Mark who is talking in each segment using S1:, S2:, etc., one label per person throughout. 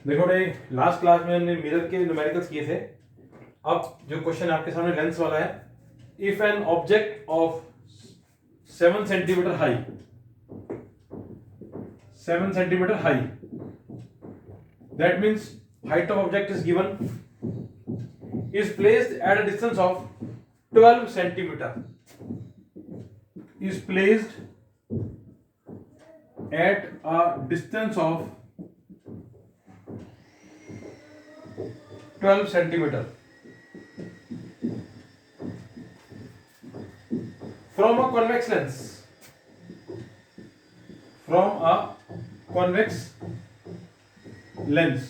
S1: देखो भाई, last class में हमने मिरर के न्यूमेरिकल्स किए थे। अब जो क्वेश्चन आपके सामने लेंस वाला है, if an object of 7 centimetre high 7 centimetre high, that means height of object is given, is placed at a distance of 12 centimeter, is placed at a distance of 12 centimeter from a convex lens, from a convex lens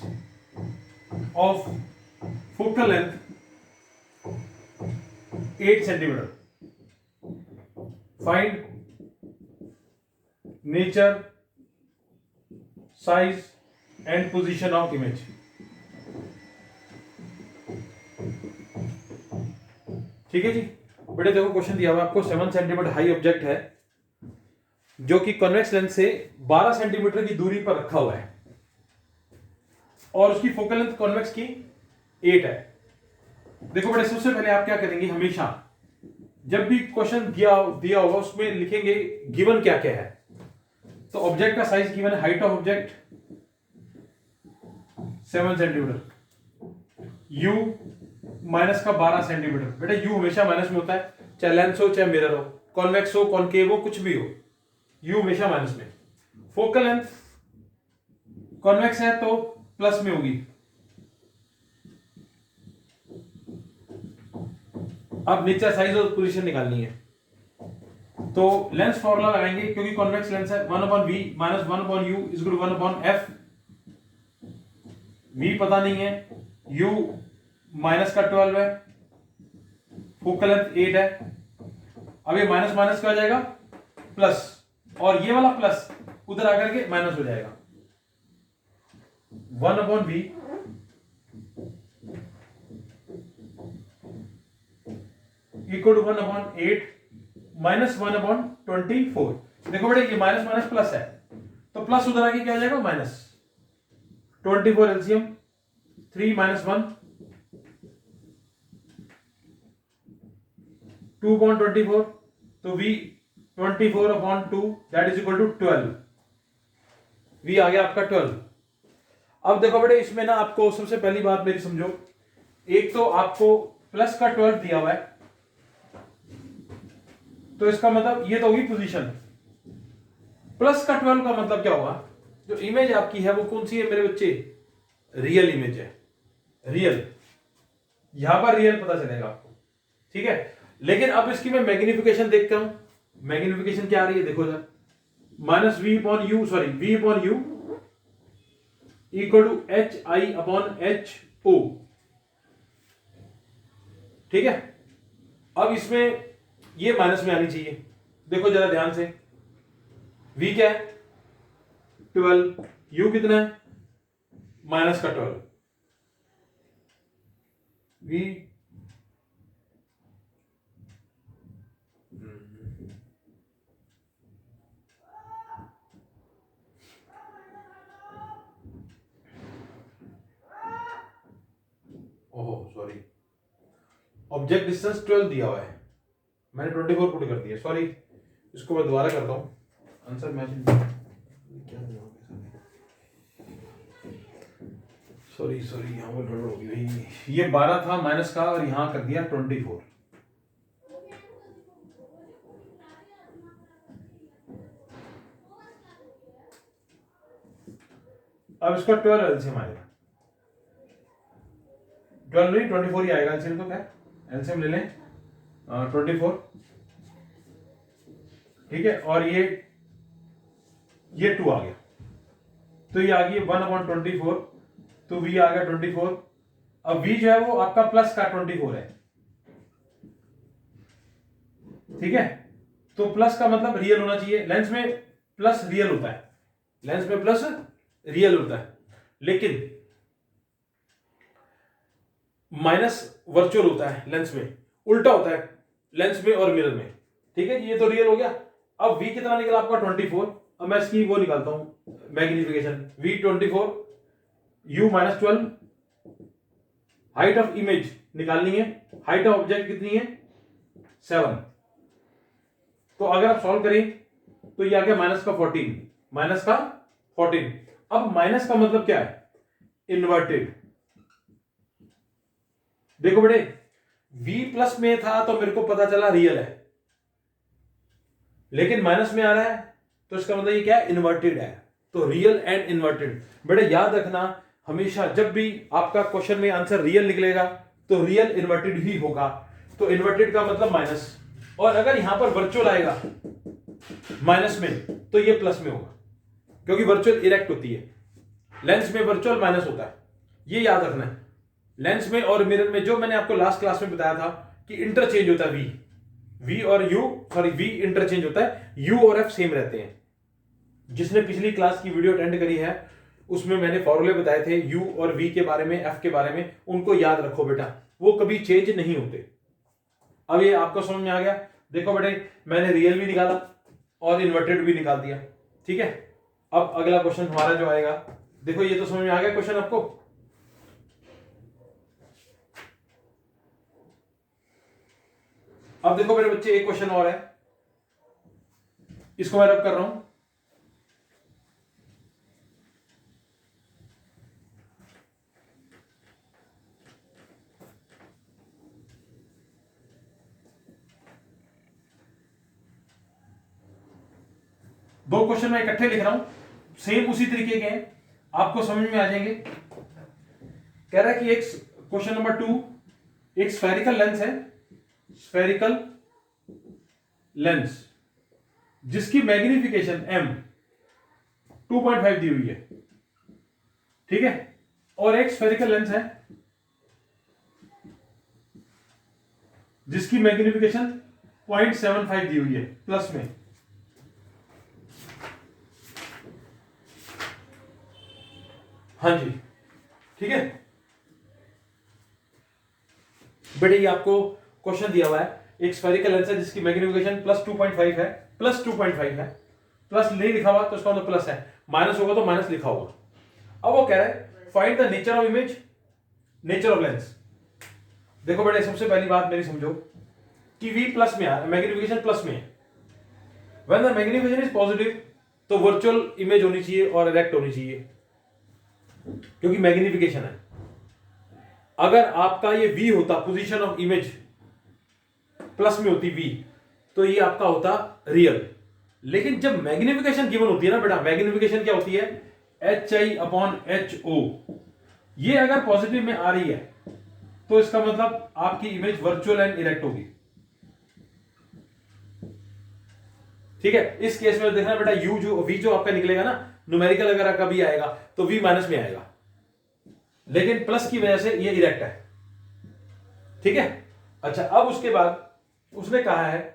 S1: of focal length 8 centimeter. Find nature, size and position of image. ठीक है जी बेटे, देखो question दिया हुआ आपको 7 centimetre high object है जो कि कॉन्वेक्स लेंस से 12 सेंटीमीटर की दूरी पर रखा हुआ है और उसकी फोकल लेंथ कॉन्वेक्स की 8 है। देखो बेटे, सबसे पहले आप क्या करेंगे, हमेशा जब भी क्वेश्चन दिया होगा उसमें लिखेंगे गिवन क्या क्या है। तो ऑब्जेक्ट का साइज गिवन है, height of object 7 centimetre, you minus का 12 सेंटीमीटर। बेटा यू हमेशा माइनस में होता है, चाहे लेंस हो चाहे मिरर हो, कॉन्वेक्स हो कॉनकेव हो, कुछ भी हो, यू हमेशा माइनस में। फोकल लेंथ कॉन्वेक्स है तो प्लस में होगी। अब नेचर, साइज और पोजीशन निकालनी है तो लेंस फॉर्मूला लगाएंगे, क्योंकि कॉन्वेक्स लेंस है 1/v minus 1/u is equal to 1/f। v पता नहीं है, u माइनस का 12 है, फोकल लेंथ 8 है। अब ये माइनस माइनस क्या हो जाएगा, प्लस, और ये वाला प्लस उधर आकर के माइनस हो जाएगा। 1/v equal to 1/8 minus 1/24। देखो बेटे, ये माइनस माइनस प्लस है तो प्लस उधर आके क्या हो जाएगा, माइनस। 24 एलसीएम 3 माइनस 1 2/24, तो v 24/2 that is equal to 12। v आ गया आपका 12। अब देखो बेटे, इसमें ना आपको सबसे पहली बात मेरी समझो, एक तो आपको प्लस का 12 दिया हुआ है तो इसका मतलब ये तो होगी पोजीशन। प्लस का 12 का मतलब क्या होगा, जो इमेज आपकी है वो कौन सी है मेरे बच्चे, रियल इमेज है, रियल। यहां पर रियल पता चलेगा आपको, ठीक है। लेकिन अब इसकी मैं मैग्निफिकेशन देखता हूं, मैग्निफिकेशन क्या आ रही है देखो जरा, minus v upon u, sorry v upon u equal to H I upon H O, ठीक है। अब इसमें ये माइनस में आनी चाहिए, देखो जरा ध्यान से, v क्या है 12, u कितना है माइनस का 12, v oh sorry, object distance 12 दिया हुआ है, मैंने 24 पुट कर दिया, सॉरी। इसको मैं दोबारा करता हूं, आंसर मैच क्या सॉरी यहां पर गड़बड़ हो गई भाई, ये 12 था माइनस का और यहां कर दिया 24। अब इसका 12 एलसीएम आएगा, 12 नहीं 24 ही आएगा एलसीएम, तो क्या एलसीएम ले लें 24, ठीक है। और ये 2 आ गया, तो ये आ गई 1/24, तो v आ गया 24। अब v जो है वो आपका प्लस का 24 है, ठीक है। तो प्लस का मतलब रियल होना चाहिए, लेंस में प्लस रियल होता है, लेंस में प्लस रियल होता है, लेकिन माइनस वर्चुअल होता है लेंस में, उल्टा होता है लेंस में और मिरर में, ठीक है। ये तो रियल हो गया। अब v कितना निकला आपका 24, अब मैं इसकी वो निकालता हूं magnification, v 24 u minus 12, height of image निकालनी है, हाइट ऑफ ऑब्जेक्ट कितनी है 7। तो अगर आप सॉल्व करें तो ये आ गया माइनस का 14, माइनस का 14। अब माइनस का मतलब क्या है, इन्वर्टेड। देखो बेटे, v प्लस में था तो मेरे को पता चला रियल है, लेकिन माइनस में आ रहा है तो इसका मतलब ये क्या है, इन्वर्टेड है। तो रियल एंड इन्वर्टेड, बेटे याद रखना हमेशा जब भी आपका क्वेश्चन में आंसर रियल निकलेगा तो रियल इन्वर्टेड ही होगा। तो इन्वर्टेड का मतलब माइनस, और अगर यहां पर वर्चुअल आएगा माइनस में तो ये प्लस में होगा, क्योंकि वर्चुअल इरेक्ट होती है, लेंस में वर्चुअल माइनस होता है, ये याद रखना है। लेंस में और मिरर में जो मैंने आपको लास्ट क्लास में बताया था कि इंटरचेंज होता है, वी और यू, सॉरी वी इंटरचेंज होता है, यू और एफ सेम रहते हैं। जिसने पिछली क्लास की वीडियो अटेंड करी है उसमें मैंने फॉर्मूले बताए थे यू और वी के बारे में, एफ के बारे में, उनको याद रखो बेटा, वो कभी चेंज नहीं होते। अब ये आपको समझ में आ गया। देखो बेटे, मैंने रियल भी निकाला और इन्वर्टेड भी निकाल दिया, ठीक है। अब अगला क्वेश्चन हमारा जो आएगा, देखो ये तो समझ में आ गया क्वेश्चन आपको। अब देखो मेरे बच्चे, एक क्वेश्चन और है, इसको मैं रब कर रहा हूं। दो क्वेश्चन मैं इकट्ठे लिख रहा हूं, सेम उसी तरीके के हैं, आपको समझ में आ जाएंगे। कह रहा है कि एक क्वेश्चन नंबर 2, एक स्फेरिकल लेंस है, स्फेरिकल लेंस जिसकी मैग्निफिकेशन m 2.5 दी हुई है, ठीक है। और एक स्फेरिकल लेंस है जिसकी मैग्निफिकेशन 0.75 दी हुई है प्लस में। हाँ जी, ठीक है बेटे, ये आपको क्वेश्चन दिया हुआ है, एक स्फेरिकल लेंस है जिसकी मैग्निफिकेशन प्लस 2.5 है, प्लस 2.5 है, प्लस नहीं लिखा हुआ तो इसका मतलब प्लस है, माइनस होगा तो माइनस लिखा होगा। अब वो कह रहा है find the nature of image, nature of lens. देखो बेटे, सबसे पहली बात मेरी समझो कि v प्लस में है, मैग्निफिकेशन प्लस में है, when the magnification is positive तो वर्चुअल इमेज होनी चाहिए और इरेक्ट होनी चाहिए, क्योंकि मैग्निफिकेशन है। अगर आपका ये v होता, पोजीशन ऑफ इमेज प्लस में होती v, तो ये आपका होता रियल। लेकिन जब मैग्निफिकेशन गिवन होती है ना बेटा, मैग्निफिकेशन क्या होती है, HI/HO, ये अगर पॉजिटिव में आ रही है तो इसका मतलब आपकी इमेज वर्चुअल एंड इरेक्ट होगी, ठीक है। इस केस में देखना बेटा, u जो v जो आपका निकलेगा ना, न्यूमेरिकल अगर कभी आएगा तो v माइनस में आएगा, लेकिन प्लस की वजह से ये इरेक्ट है, ठीक है। अच्छा, अब उसके बाद उसने कहा है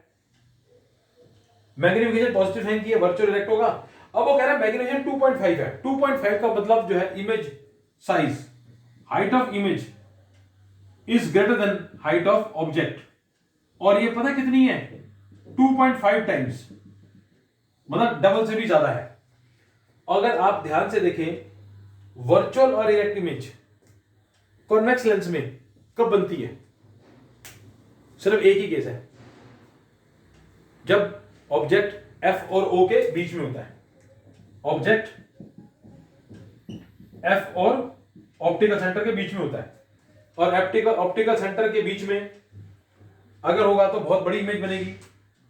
S1: मैग्निफिकेशन पॉजिटिव साइन की है, वर्चुअल इरेक्ट होगा। अब वो कह रहा है मैग्निफिकेशन 2.5 है, 2.5 का मतलब जो है image size, height of image is greater than height of object, और ये पता कितनी है, 2.5 टाइम्स, मतलब डबल से भी ज्यादा है। अगर आप ध्यान से देखें, वर्चुअल और इरेक्ट इमेज कॉन्वेक्स लेंस में कब बनती है, सिर्फ एक ही केस है, जब ऑब्जेक्ट F और O के बीच में होता है, ऑब्जेक्ट F और ऑप्टिकल सेंटर के बीच में होता है, और ऑप्टिकल सेंटर के बीच में अगर होगा तो बहुत बड़ी इमेज बनेगी,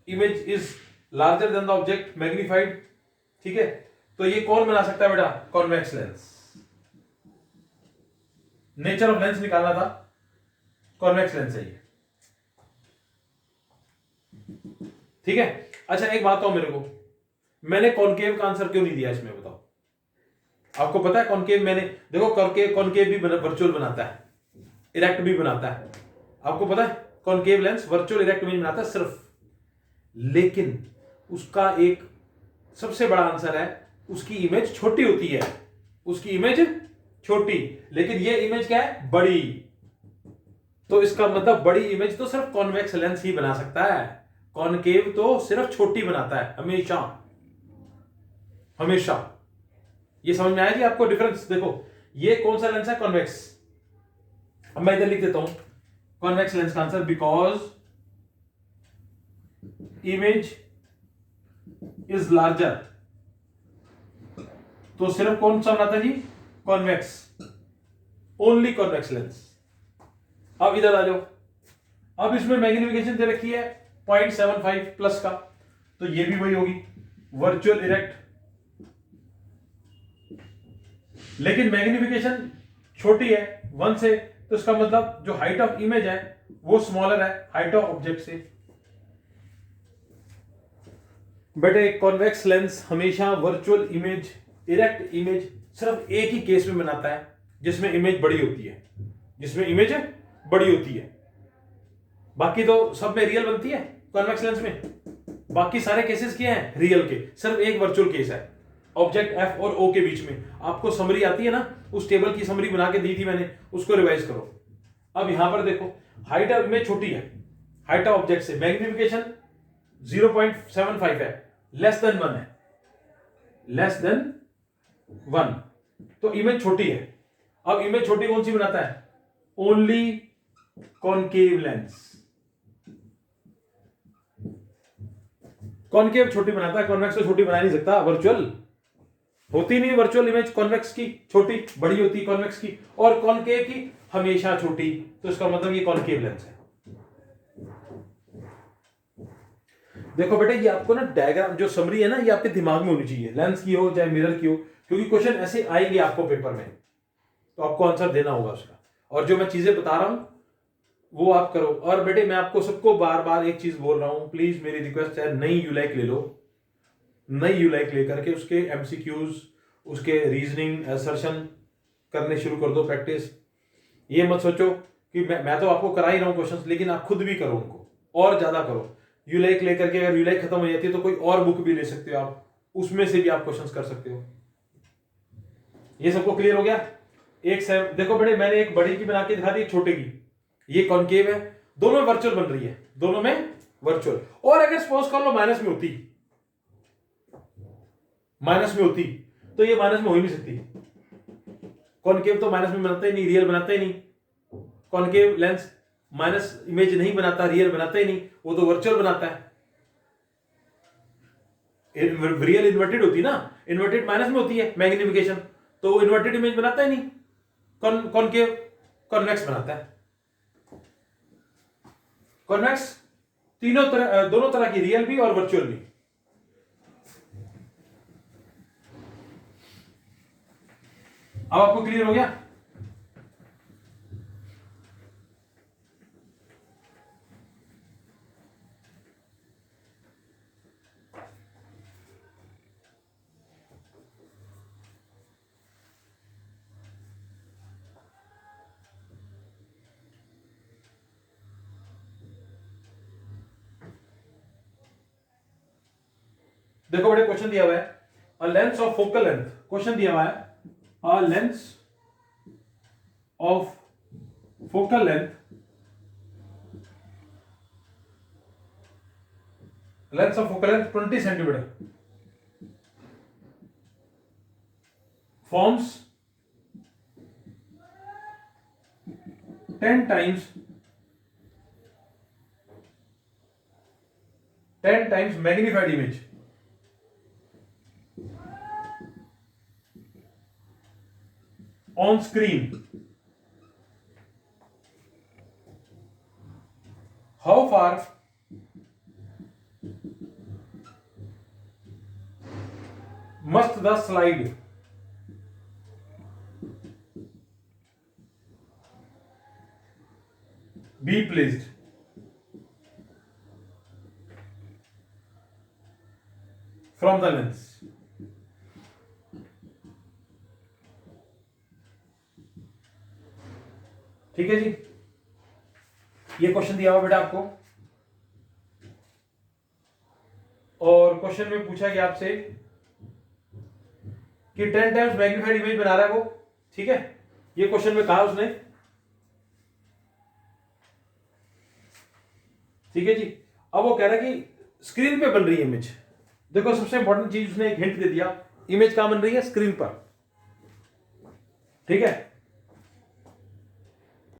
S1: image is larger than the object, magnified, ठीक है। तो ये कौन बना सकता है बेटा, convex lens. Nature of lens निकालना था, कॉन्वेक्स लेंस है ये, ठीक है। अच्छा, एक बात बताओ मेरे को, मैंने कॉनकेव का आंसर क्यों नहीं दिया इसमें, बताओ। आपको पता है कॉनकेव, मैंने देखो कॉनकेव भी वर्चुअल बनाता है, इरेक्ट भी बनाता है, आपको पता है concave lens virtual erect image बनाता है सिर्फ, लेकिन उसका एक सबसे बड़ा आंसर है, उसकी इमेज छोटी होती है, उसकी इमेज छोटी, लेकिन ये इमेज क्या है, बड़ी। तो इसका मतलब बड़ी इमेज तो सिर्फ कॉन्वेक्स लेंस ही बना सकता है, कॉनकेव तो सिर्फ छोटी बनाता है, हमेशा हमेशा। ये समझ में आया जी आपको डिफरेंस। देखो ये कौन सा लेंस है? कॉन्वेक्स। अब मैं इधर लिख देता हूं कॉन्वेक्स लेंस का answer, because image is larger. तो सिर्फ कौन सा बनाता है जी? Convex, only convex lens. अब इधर आ जाओ, अब इसमें मैग्निफिकेशन दे रखी है 0.75 प्लस का, तो ये भी वही होगी, वर्चुअल इरेक्ट। लेकिन मैग्निफिकेशन छोटी है 1 से, तो इसका मतलब जो हाइट ऑफ इमेज है वो स्मॉलर है हाइट ऑफ ऑब्जेक्ट से। बेटे कॉन्वेक्स लेंस हमेशा वर्चुअल इमेज, इरेक्ट इमेज सिर्फ एक ही केस में बनाता है, जिसमें इमेज बड़ी होती है, जिसमें इमेज बड़ी होती है। बाकी तो सब में रियल बनती है कॉन्वेक्स लेंस में। बाकी सारे केसेस क्या हैं? रियल के। सिर्फ एक वर्चुअल केस है ऑब्जेक्ट एफ और ओ के बीच में। आपको समरी आती है ना, उस टेबल की समरी बना के दी थी मैंने, उसको रिवाइज करो। अब यहां पर देखो, हाइट ऑफ इमेज छोटी है हाइट ऑफ ऑब्जेक्ट से, मैग्निफिकेशन 0.75 है, लेस देन 1 है, लेस देन 1, तो इमेज छोटी है। अब इमेज छोटी कौन सी बनाता है? Only concave lens. कॉनकेव छोटी बनाता है, कॉन्वेक्स तो छोटी बना नहीं सकता। वर्चुअल होती नहीं वर्चुअल इमेज, कॉन्वेक्स की छोटी, बड़ी होती कॉन्वेक्स की, और कॉनकेव की हमेशा छोटी। तो इसका मतलब ये कॉनकेव लेंस है। देखो बेटा, ये आपको ना डायग्राम जो समरी है ना, ये आपके दिमाग में होनी चाहिए, लेंस की हो चाहे मिरर की हो, क्योंकि क्वेश्चन ऐसे आएंगे आपको पेपर में, तो आपको आंसर देना होगा उसका। और जो मैं चीजें बता रहा हूं वो आप करो। और बेटे मैं आपको सबको बार बार एक चीज बोल रहा हूं, प्लीज मेरी रिक्वेस्ट है, नई यूलाइक ले लो। नई यूलाइक लेकर के उसके एमसीक्यूज, उसके रीजनिंग असर्शन करने शुरू कर दो, प्रैक्टिस। ये मत सोचो कि मैं तो आपको करा ही रहा हूं क्वेश्चंस, लेकिन आप खुद भी करो उनको, और ज्यादा करो। यूलाइक लेकर के, अगर यूलाइक खत्म हो जाती है तो कोई और बुक भी ले सकते हो आप, उसमें से भी आप क्वेश्चंस कर सकते हो। ये सबको क्लियर हो गया? एक देखो बेटे, मैंने एक बड़ी की बना के दिखा दी, एक छोटे की। ये कॉनकेव है, दोनों में वर्चुअल बन रही है, दोनों में वर्चुअल। और अगर सपोज कर लो माइनस में होती, माइनस में होती, तो ये माइनस में हो ही नहीं सकती। कॉनकेव तो माइनस में बनाता ही नहीं, रियल बनाता ही नहीं। कॉनकेव लेंस माइनस इमेज नहीं बनाता, रियल बनाता ही नहीं, वो तो वर्चुअल बनाता है। रियल इन्वर्टेड होती ना, इन्वर्टेड माइनस में होती है मैग्निफिकेशन, तो वो इन्वर्टेड इमेज बनाता ही नहीं। कॉनकेव कॉन्वेक्स बनाता है। कॉन्वेक्स दोनों तरह की, रियल भी और वर्चुअल भी। अब आपको क्लियर हो गया? देखो बड़े क्वेश्चन दिया हुआ है, a lens of focal length, question दिया हुआ है, a lens of focal length, lens of focal length 20 centimetre forms 10 times magnified image on screen. How far must the slide be placed from the lens? ठीक है जी, ये question दिया हुआ बेटा आपको, और क्वेश्चन में पूछा गया आपसे कि 10 टाइम्स मैग्नीफाइड इमेज बना रहा है वो, ठीक है, ये क्वेश्चन में कहा उसने, ठीक है जी। अब वो कह रहा है कि स्क्रीन पे बन रही है इमेज। देखो सबसे इंपॉर्टेंट चीज उसने एक हिंट दे दिया, इमेज कहां बन रही है? स्क्रीन पर, ठीक है।